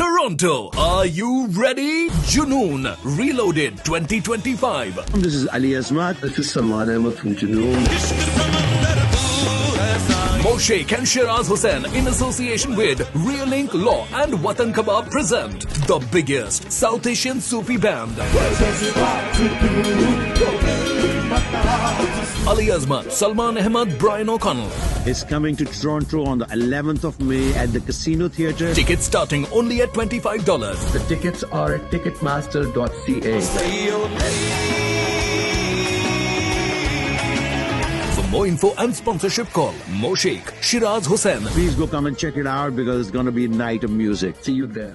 Toronto, are you ready? Junoon Reloaded 2025. This is Ali Azmat. This is Salman Ahmed from Junoon. Moshaik and Shiraz Hussain in association with Realink Law and Watan Kebab present the biggest South Asian Sufi band. Ali Azmat, Salman Ahmed, Brian O'Connell. Is coming to Toronto on the 11th of May at the Casino Theatre. Tickets starting only at $25. The tickets are at ticketmaster.ca. For more info and sponsorship, call Moshaik, Shiraz Hussain. Please go come and check it out because it's going to be a night of music. See you there.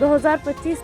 2025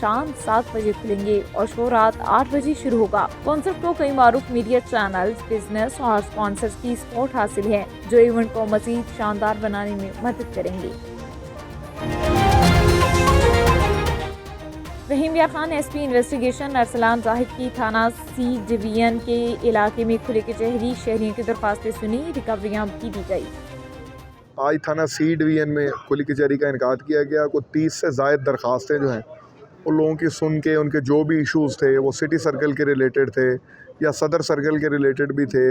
شام 7 بجے کھلیں گے اور شو رات 8 بجے شروع ہوگا۔ Concert کو کئی معروف میڈیا چینلز، بزنس اور اسپانسرز کی سپورٹ حاصل ہے، جو ایونٹ کو مزید شاندار بنانے میں مدد کریں گے۔ Rahim Yar Khan S P investigation Arsalan Zahid کی تھانہ سی ڈویژن کے علاقے میں کھلے کچہری، شہریوں کی درخواستیں سنی، ریکوریاں بھی دی گئی۔ آج تھانہ سی ڈویژن میں کھلی کچہری کا انعقاد کیا گیا۔ کوئی 30 سے زائد درخواستیں جو ہیں ان لوگوں کی سن کے ان کے جو بھی ایشوز تھے وہ سٹی سرکل کے ریلیٹڈ تھے یا صدر سرکل کے ریلیٹڈ بھی تھے،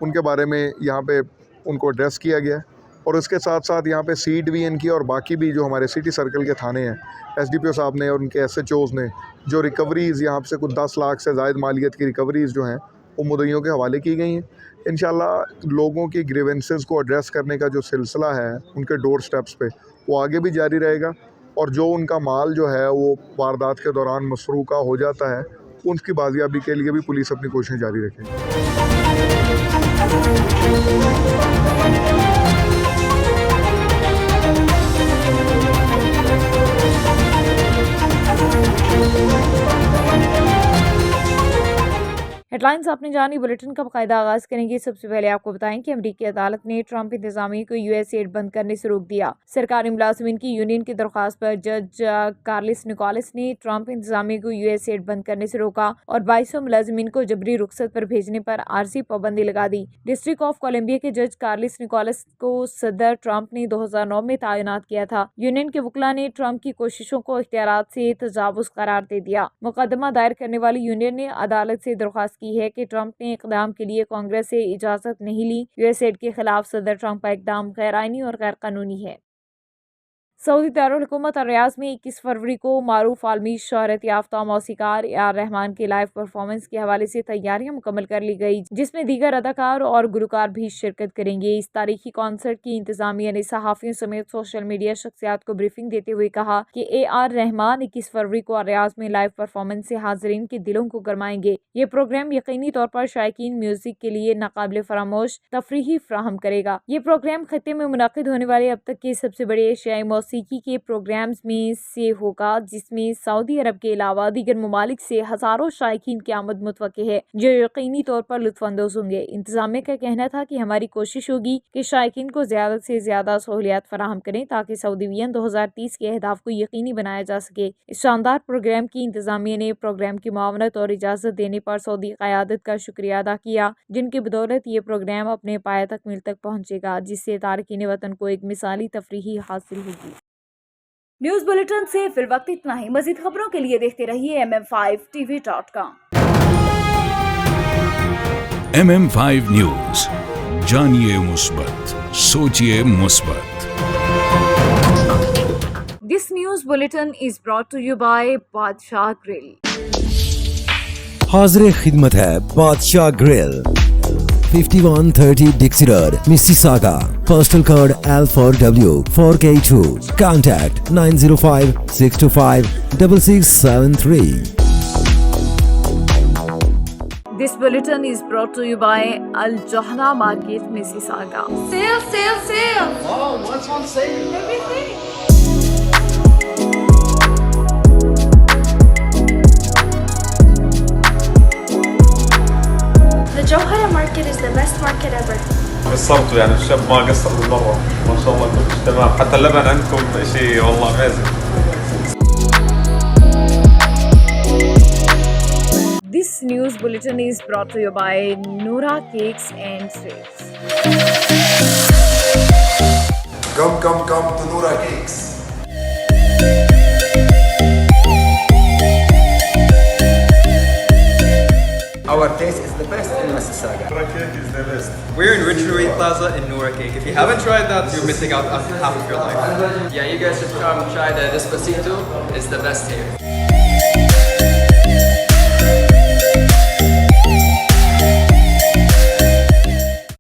ان کے بارے میں یہاں پہ ان کو ایڈریس کیا گیا، اور اس کے ساتھ ساتھ یہاں پہ سی ڈویژن کی اور باقی بھی جو ہمارے سٹی سرکل کے تھانے ہیں، ایس ڈی پی او صاحب نے اور ان کے ایس ایچ اوز نے جو ریکوریز یہاں سے کچھ 10 لاکھ سے زائد مالیت کی ریکوریز جو ہیں وہ مدعیوں کے حوالے کی گئی ہیں۔ انشاءاللہ لوگوں کی گریونسز کو ایڈریس کرنے کا جو سلسلہ ہے ان کے ڈور سٹیپس پہ وہ آگے بھی جاری رہے گا، اور جو ان کا مال جو ہے وہ واردات کے دوران مسروقہ ہو جاتا ہے ان کی بازیابی کے لیے بھی پولیس اپنی کوششیں جاری رکھے گی۔ ہیڈ لائنز آپ نے جانی، بلیٹن کا باقاعدہ آغاز کریں گے۔ سب سے پہلے آپ کو بتائیں کہ امریکی عدالت نے ٹرمپ انتظامیہ کو یو ایس ایڈ بند کرنے سے روک دیا۔ سرکاری ملازمین کی یونین کی درخواست پر جج کارلس نکولس نے ٹرمپ انتظامیہ کو یو ایس ایڈ بند کرنے سے روکا اور 2200 ملازمین کو جبری رخصت پر بھیجنے پر عارضی پابندی لگا دی۔ ڈسٹرکٹ آف کولمبیا کے جج کارلس نکولس کو صدر ٹرمپ نے 2009 میں تعینات کیا تھا۔ یونین کے وکلاء نے ٹرمپ کی کوششوں کو اختیارات سے تجاوز قرار دے دیا۔ مقدمہ دائر کرنے والی یونین نے عدالت سے درخواست کی ہے کہ ٹرمپ نے اقدام کے لیے کانگریس سے اجازت نہیں لی۔ یو ایس ایڈ کے خلاف صدر ٹرمپ کا اقدام غیر آئینی اور غیر قانونی ہے۔ سعودی دارالحکومت الریاض میں 21 فروری کو معروف عالمی شہرت یافتہ موسیقار اے آر رحمان کے لائیو پرفارمنس کے حوالے سے تیاریاں مکمل کر لی گئی، جس میں دیگر اداکار اور گلوکار بھی شرکت کریں گے۔ اس تاریخی کانسرٹ کی انتظامیہ نے صحافیوں سمیت سوشل میڈیا شخصیات کو بریفنگ دیتے ہوئے کہا کہ اے آر رحمان 21 فروری کو الریاض میں لائیو پرفارمنس سے حاضرین کے دلوں کو گرمائیں گے۔ یہ پروگرام یقینی طور پر شائقین میوزک کے لیے ناقابل فراموش تفریح فراہم کرے گا۔ یہ پروگرام خطے میں منعقد ہونے والے اب تک کے سب سے بڑے ایشیائی موسیقی کے پروگرامز میں سے ہوگا، جس میں سعودی عرب کے علاوہ دیگر ممالک سے ہزاروں شائقین کی آمد متوقع ہے، جو یقینی طور پر لطف اندوز ہوں گے۔ انتظامیہ کا کہنا تھا کہ ہماری کوشش ہوگی کہ شائقین کو زیادہ سے زیادہ سہولیات فراہم کریں تاکہ سعودی وین 2030 کے اہداف کو یقینی بنایا جا سکے۔ اس شاندار پروگرام کی انتظامیہ نے پروگرام کی معاونت اور اجازت دینے پر سعودی قیادت کا شکریہ ادا کیا، جن کی بدولت یہ پروگرام اپنے پایہ تکمیل تک پہنچے گا، جس سے تارکین وطن کو ایک مثالی تفریح حاصل ہوگی۔ نیوز بلیٹن سے فی الوقت اتنا ہی۔ مزید خبروں کے لیے دیکھتے رہیے mm5tv.com۔ MM5 نیوز، جانیے مثبت، سوچیے مثبت۔ This news bulletin is brought to you by بادشاہ گرل۔ حاضر خدمت ہے بادشاہ girl, 5130 Dixie Road, Mississauga. Postal code L4W 4K2. Contact 905-625-6673. This bulletin is brought to you by Al Johna Market, Mississauga. Sale! Oh, what's on sale? Everything. The Johara market is the best market ever. قصرتوا يعني الشاب ما قصر بالمرة، ما شاء الله كل شيء تمام، حتى اللبن عندكم شيء والله amazing. This news bulletin is brought to you by Noora Cakes and Sweets. Come to Noora Cakes. Our taste is the best in Mississauga. Noora Cake is the best. We're in Richard Plaza in Noora Cake. If you haven't tried that, you're missing out on half of your life. Yeah, you guys should come try the Despacito. It's the best here.